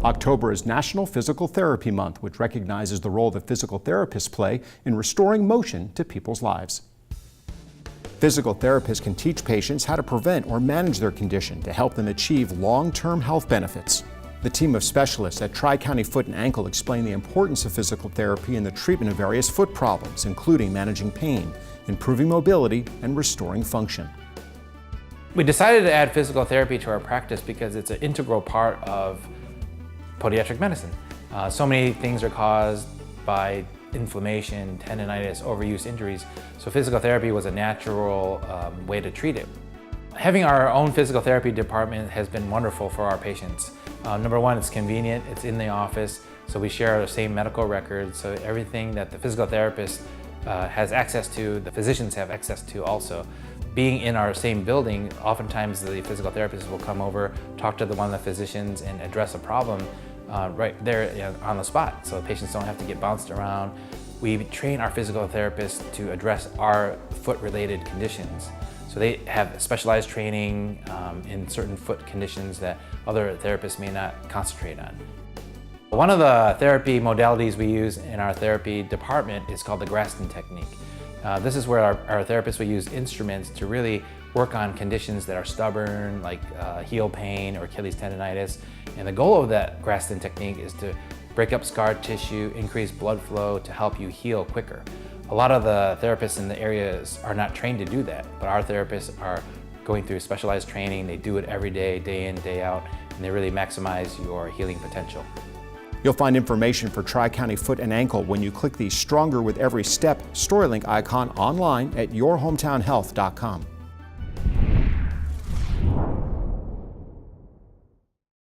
October is National Physical Therapy Month, which recognizes the role that physical therapists play in restoring motion to people's lives. Physical therapists can teach patients how to prevent or manage their condition to help them achieve long-term health benefits. The team of specialists at Tri-County Foot and Ankle explain the importance of physical therapy in the treatment of various foot problems, including managing pain, improving mobility, and restoring function. We decided to add physical therapy to our practice because it's an integral part of podiatric medicine. So many things are caused by inflammation, tendonitis, overuse injuries, so physical therapy was a natural way to treat it. Having our own physical therapy department has been wonderful for our patients. Number one, it's convenient, it's in the office, so we share the same medical records, so everything that the physical therapist has access to, the physicians have access to also. Being in our same building, oftentimes the physical therapist will come over, talk to one of the physicians and address a problem right there on the spot, so patients don't have to get bounced around. We train our physical therapists to address our foot-related conditions. So they have specialized training in certain foot conditions that other therapists may not concentrate on. One of the therapy modalities we use in our therapy department is called the Graston technique. This is where our therapists will use instruments to really work on conditions that are stubborn, like heel pain or Achilles tendonitis. And the goal of that Graston technique is to break up scar tissue, increase blood flow to help you heal quicker. A lot of the therapists in the areas are not trained to do that, but our therapists are going through specialized training. They do it every day, day in, day out, and they really maximize your healing potential. You'll find information for Tri-County Foot and Ankle when you click the Stronger with Every Step StoryLink icon online at yourhometownhealth.com.